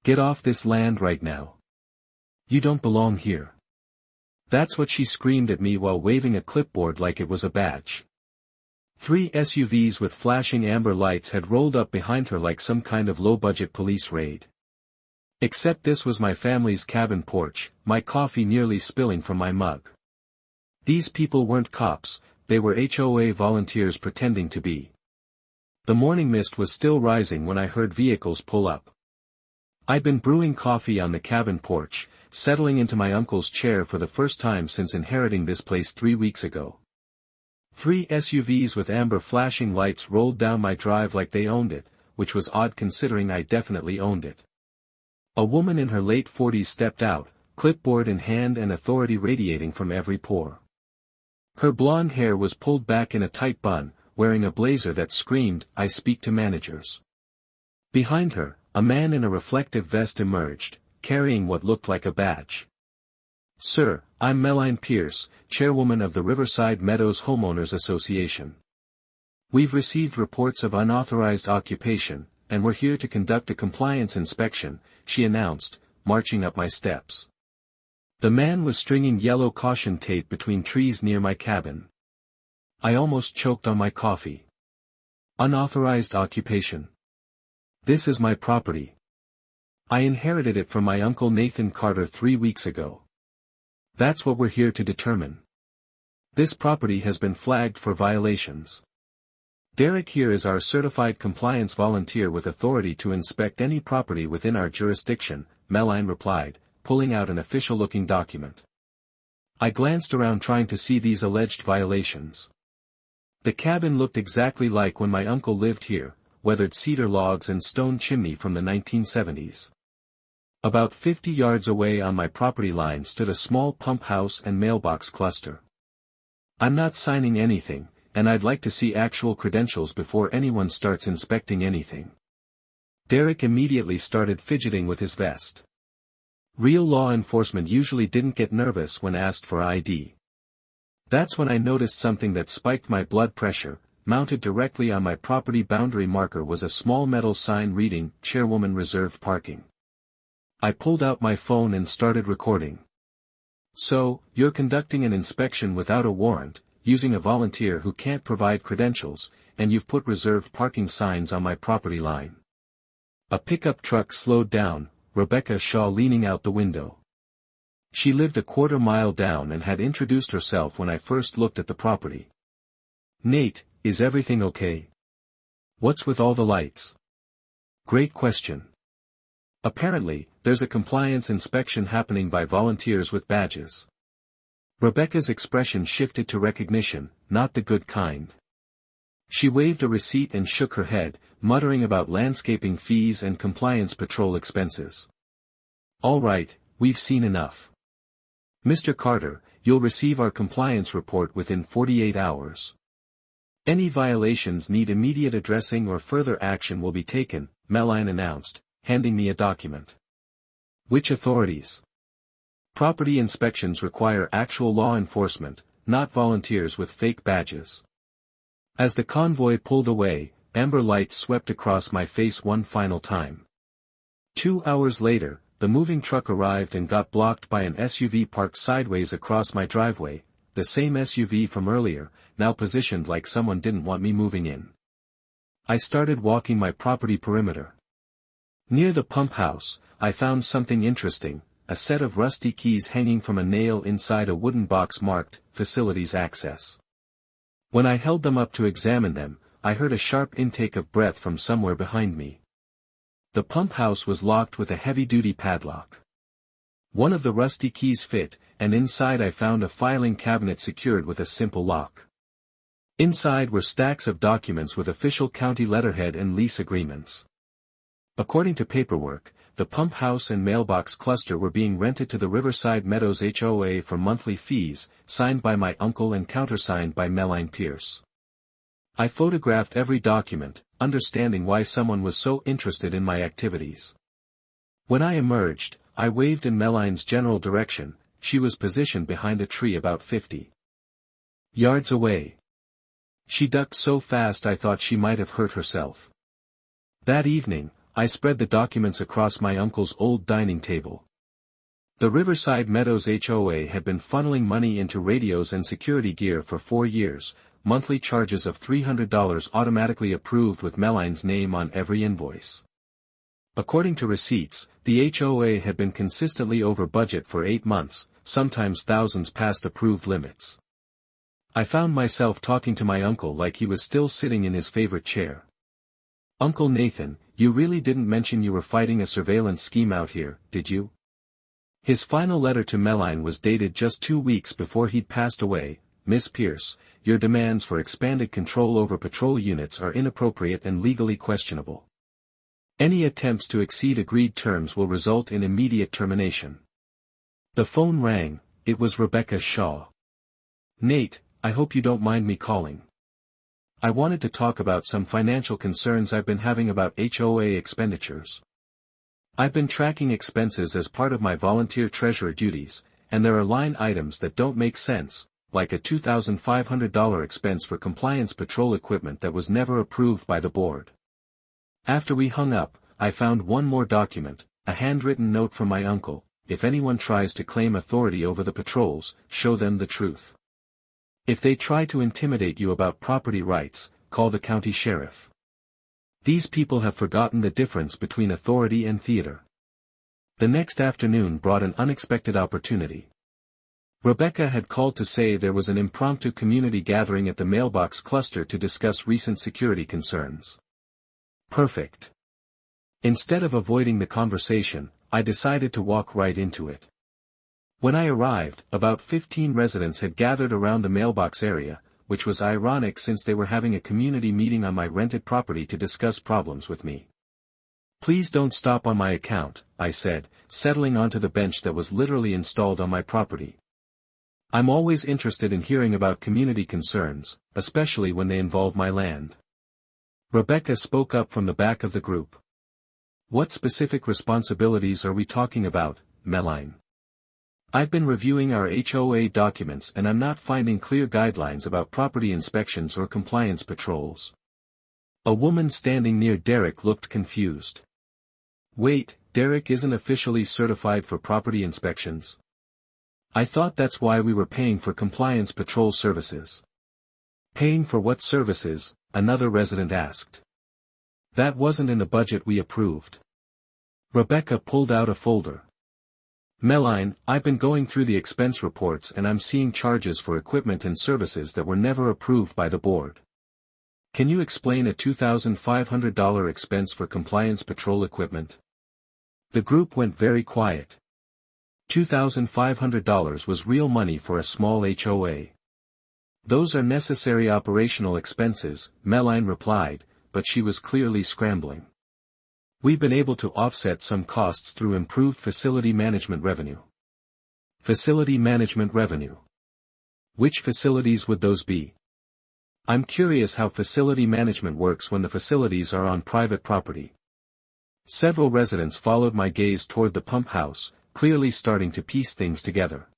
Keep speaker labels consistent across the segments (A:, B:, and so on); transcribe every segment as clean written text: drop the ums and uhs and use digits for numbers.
A: Get off this land right now. You don't belong here. That's what she screamed at me while waving a clipboard like it was a badge. 3 SUVs with flashing amber lights had rolled up behind her like some kind of low-budget police raid. Except this was my family's cabin porch, my coffee nearly spilling from my mug. These people weren't cops, they were HOA volunteers pretending to be. The morning mist was still rising when I heard vehicles pull up. I'd been brewing coffee on the cabin porch, settling into my uncle's chair for the first time since inheriting this place 3 weeks ago. 3 SUVs with amber flashing lights rolled down my drive like they owned it, which was odd considering I definitely owned it. A woman in her late 40s stepped out, clipboard in hand and authority radiating from every pore. Her blonde hair was pulled back in a tight bun, wearing a blazer that screamed, "I speak to managers." Behind her, a man in a reflective vest emerged, carrying what looked like a badge. "Sir, I'm Meline Pierce, chairwoman of the Riverside Meadows Homeowners Association. We've received reports of unauthorized occupation, and we're here to conduct a compliance inspection," she announced, marching up my steps. The man was stringing yellow caution tape between trees near my cabin. I almost choked on my coffee. Unauthorized occupation. This is my property. I inherited it from my uncle Nathan Carter 3 weeks ago. That's what we're here to determine. This property has been flagged for violations. Derek here is our certified compliance volunteer with authority to inspect any property within our jurisdiction, Meline replied, pulling out an official-looking document. I glanced around trying to see these alleged violations. The cabin looked exactly like when my uncle lived here, weathered cedar logs and stone chimney from the 1970s. About 50 yards away on my property line stood a small pump house and mailbox cluster. I'm not signing anything, and I'd like to see actual credentials before anyone starts inspecting anything. Derek immediately started fidgeting with his vest. Real law enforcement usually didn't get nervous when asked for ID. That's when I noticed something that spiked my blood pressure. Mounted directly on my property boundary marker was a small metal sign reading, "Chairwoman Reserved Parking." I pulled out my phone and started recording. "So, you're conducting an inspection without a warrant, using a volunteer who can't provide credentials, and you've put reserved parking signs on my property line." A pickup truck slowed down, Rebecca Shaw leaning out the window. She lived a quarter-mile down and had introduced herself when I first looked at the property. "Nate, is everything okay? What's with all the lights?" "Great question. Apparently, there's a compliance inspection happening by volunteers with badges." Rebecca's expression shifted to recognition, not the good kind. She waved a receipt and shook her head, muttering about landscaping fees and compliance patrol expenses. "All right, we've seen enough. Mr. Carter, you'll receive our compliance report within 48 hours. Any violations need immediate addressing or further action will be taken," Meline announced, handing me a document. "Which authorities?" "Property inspections require actual law enforcement, not volunteers with fake badges." As the convoy pulled away, amber lights swept across my face one final time. 2 hours later, the moving truck arrived and got blocked by an SUV parked sideways across my driveway, the same SUV from earlier, now positioned like someone didn't want me moving in. I started walking my property perimeter. Near the pump house, I found something interesting, a set of rusty keys hanging from a nail inside a wooden box marked, "Facilities Access." When I held them up to examine them, I heard a sharp intake of breath from somewhere behind me. The pump house was locked with a heavy-duty padlock. One of the rusty keys fit, and inside I found a filing cabinet secured with a simple lock. Inside were stacks of documents with official county letterhead and lease agreements. According to paperwork, the pump house and mailbox cluster were being rented to the Riverside Meadows HOA for monthly fees, signed by my uncle and countersigned by Meline Pierce. I photographed every document, understanding why someone was so interested in my activities. When I emerged, I waved in Meline's general direction. She was positioned behind a tree about 50 yards away. She ducked so fast I thought she might have hurt herself. That evening, I spread the documents across my uncle's old dining table. The Riverside Meadows HOA had been funneling money into radios and security gear for 4 years, monthly charges of $300 automatically approved with Meline's name on every invoice. According to receipts, the HOA had been consistently over budget for 8 months, sometimes thousands past approved limits. I found myself talking to my uncle like he was still sitting in his favorite chair. "Uncle Nathan, you really didn't mention you were fighting a surveillance scheme out here, did you?" His final letter to Meline was dated just 2 weeks before he'd passed away. "Miss Pierce, your demands for expanded control over patrol units are inappropriate and legally questionable. Any attempts to exceed agreed terms will result in immediate termination." The phone rang. It was Rebecca Shaw. "Nate, I hope you don't mind me calling. I wanted to talk about some financial concerns I've been having about HOA expenditures. I've been tracking expenses as part of my volunteer treasurer duties, and there are line items that don't make sense, like a $2,500 expense for compliance patrol equipment that was never approved by the board." After we hung up, I found one more document, a handwritten note from my uncle: "If anyone tries to claim authority over the patrols, show them the truth. If they try to intimidate you about property rights, call the county sheriff. These people have forgotten the difference between authority and theater." The next afternoon brought an unexpected opportunity. Rebecca had called to say there was an impromptu community gathering at the mailbox cluster to discuss recent security concerns. Perfect. Instead of avoiding the conversation, I decided to walk right into it. When I arrived, about 15 residents had gathered around the mailbox area, which was ironic since they were having a community meeting on my rented property to discuss problems with me. "Please don't stop on my account," I said, settling onto the bench that was literally installed on my property. "I'm always interested in hearing about community concerns, especially when they involve my land." Rebecca spoke up from the back of the group. "What specific responsibilities are we talking about, Meline? I've been reviewing our HOA documents and I'm not finding clear guidelines about property inspections or compliance patrols." A woman standing near Derek looked confused. "Wait, Derek isn't officially certified for property inspections? I thought that's why we were paying for compliance patrol services." "Paying for what services?" another resident asked. "That wasn't in the budget we approved." Rebecca pulled out a folder. "Meline, I've been going through the expense reports and I'm seeing charges for equipment and services that were never approved by the board. Can you explain a $2,500 expense for compliance patrol equipment?" The group went very quiet. $2,500 was real money for a small HOA. "Those are necessary operational expenses," Meline replied, but she was clearly scrambling. "We've been able to offset some costs through improved facility management revenue." Facility management revenue. Which facilities would those be? I'm curious how facility management works when the facilities are on private property. Several residents followed my gaze toward the pump house, clearly starting to piece things together.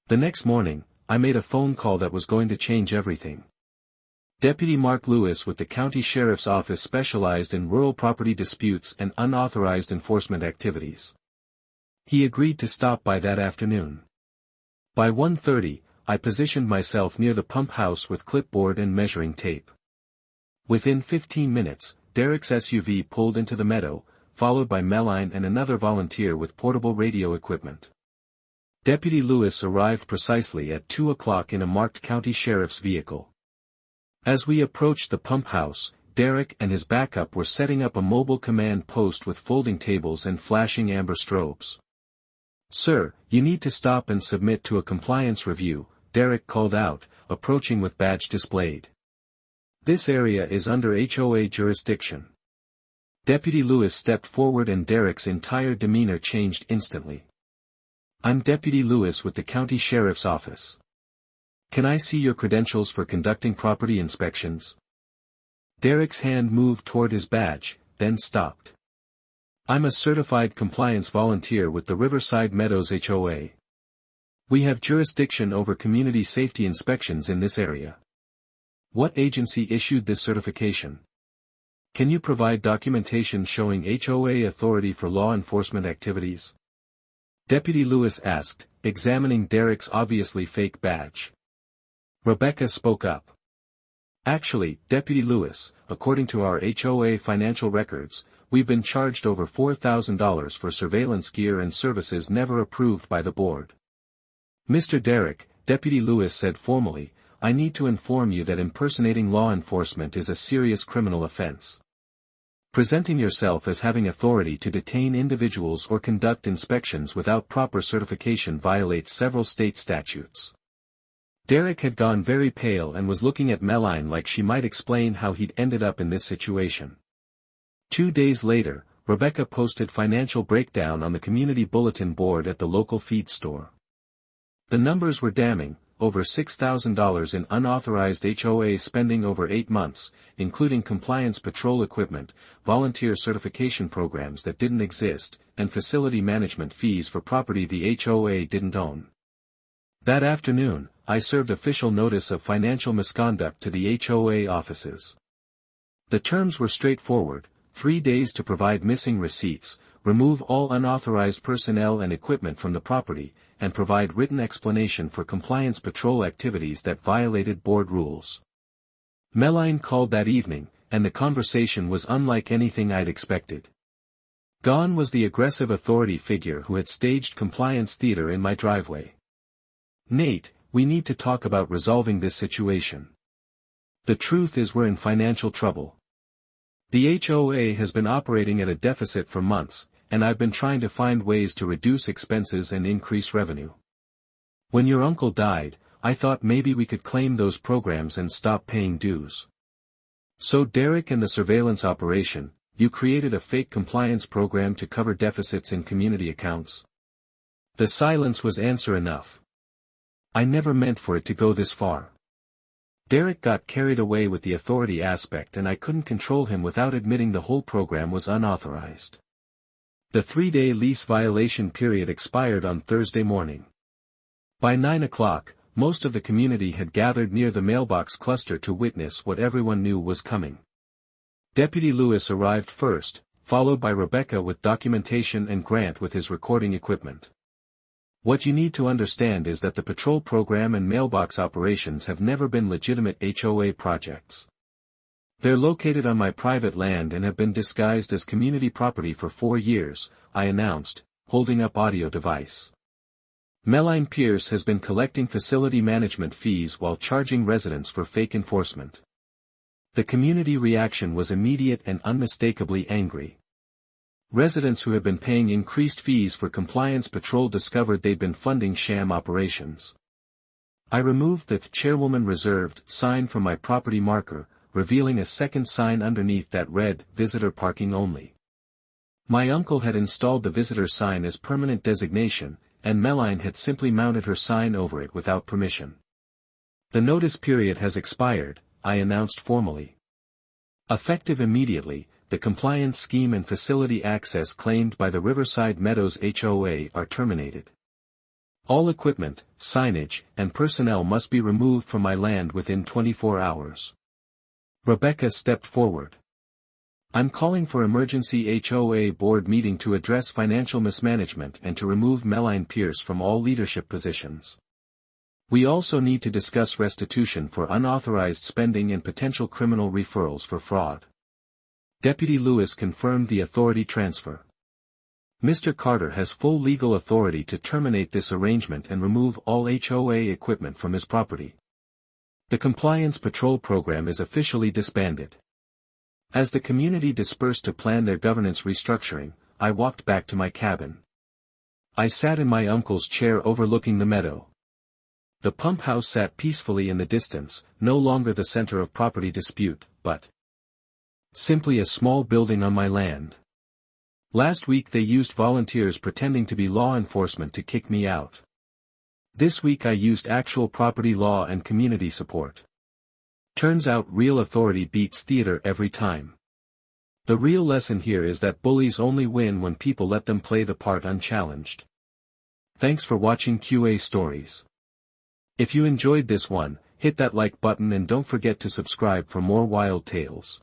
A: The next morning, I made a phone call that was going to change everything. Deputy Mark Lewis with the County Sheriff's Office specialized in rural property disputes and unauthorized enforcement activities. He agreed to stop by that afternoon. By 1:30, I positioned myself near the pump house with clipboard and measuring tape. Within 15 minutes, Derek's SUV pulled into the meadow, followed by Meline and another volunteer with portable radio equipment. Deputy Lewis arrived precisely at 2 o'clock in a marked county sheriff's vehicle. As we approached the pump house, Derek and his backup were setting up a mobile command post with folding tables and flashing amber strobes. "Sir, you need to stop and submit to a compliance review," Derek called out, approaching with badge displayed. "This area is under HOA jurisdiction." Deputy Lewis stepped forward and Derek's entire demeanor changed instantly. "I'm Deputy Lewis with the County Sheriff's Office. Can I see your credentials for conducting property inspections?" Derek's hand moved toward his badge, then stopped. "I'm a certified compliance volunteer with the Riverside Meadows HOA. We have jurisdiction over community safety inspections in this area." "What agency issued this certification?" Can you provide documentation showing HOA authority for law enforcement activities? Deputy Lewis asked, examining Derek's obviously fake badge. Rebecca spoke up. Actually, Deputy Lewis, according to our HOA financial records, we've been charged over $4,000 for surveillance gear and services never approved by the board. Mr. Derek, Deputy Lewis said formally, I need to inform you that impersonating law enforcement is a serious criminal offense. Presenting yourself as having authority to detain individuals or conduct inspections without proper certification violates several state statutes. Derek had gone very pale and was looking at Meline like she might explain how he'd ended up in this situation. 2 days later, Rebecca posted financial breakdown on the community bulletin board at the local feed store. The numbers were damning, over $6,000 in unauthorized HOA spending over 8 months, including compliance patrol equipment, volunteer certification programs that didn't exist, and facility management fees for property the HOA didn't own. That afternoon, I served official notice of financial misconduct to the HOA offices. The terms were straightforward: 3 days to provide missing receipts, remove all unauthorized personnel and equipment from the property, and provide written explanation for compliance patrol activities that violated board rules. Meline called that evening, and the conversation was unlike anything I'd expected. Gone was the aggressive authority figure who had staged compliance theater in my driveway. Nate, we need to talk about resolving this situation. The truth is we're in financial trouble. The HOA has been operating at a deficit for months, and I've been trying to find ways to reduce expenses and increase revenue. When your uncle died, I thought maybe we could claim those programs and stop paying dues. So Derek and the surveillance operation, you created a fake compliance program to cover deficits in community accounts. The silence was answer enough. I never meant for it to go this far. Derek got carried away with the authority aspect and I couldn't control him without admitting the whole program was unauthorized. The 3-day lease violation period expired on Thursday morning. By 9 o'clock, most of the community had gathered near the mailbox cluster to witness what everyone knew was coming. Deputy Lewis arrived first, followed by Rebecca with documentation and Grant with his recording equipment. What you need to understand is that the patrol program and mailbox operations have never been legitimate HOA projects. They're located on my private land and have been disguised as community property for 4 years, I announced, holding up audio device. Meline Pierce has been collecting facility management fees while charging residents for fake enforcement. The community reaction was immediate and unmistakably angry. Residents who had been paying increased fees for compliance patrol discovered they'd been funding sham operations. I removed the Chairwoman Reserved sign from my property marker, revealing a second sign underneath that read, Visitor Parking Only. My uncle had installed the visitor sign as permanent designation, and Meline had simply mounted her sign over it without permission. The notice period has expired, I announced formally. Effective immediately, the compliance scheme and facility access claimed by the Riverside Meadows HOA are terminated. All equipment, signage, and personnel must be removed from my land within 24 hours. Rebecca stepped forward. I'm calling for emergency HOA board meeting to address financial mismanagement and to remove Meline Pierce from all leadership positions. We also need to discuss restitution for unauthorized spending and potential criminal referrals for fraud. Deputy Lewis confirmed the authority transfer. Mr. Carter has full legal authority to terminate this arrangement and remove all HOA equipment from his property. The Compliance Patrol program is officially disbanded. As the community dispersed to plan their governance restructuring, I walked back to my cabin. I sat in my uncle's chair overlooking the meadow. The pump house sat peacefully in the distance, no longer the center of property dispute, but simply a small building on my land. Last week they used volunteers pretending to be law enforcement to kick me out. This week I used actual property law and community support. Turns out real authority beats theater every time. The real lesson here is that bullies only win when people let them play the part unchallenged. Thanks for watching QA Stories. If you enjoyed this one, hit that like button and don't forget to subscribe for more wild tales.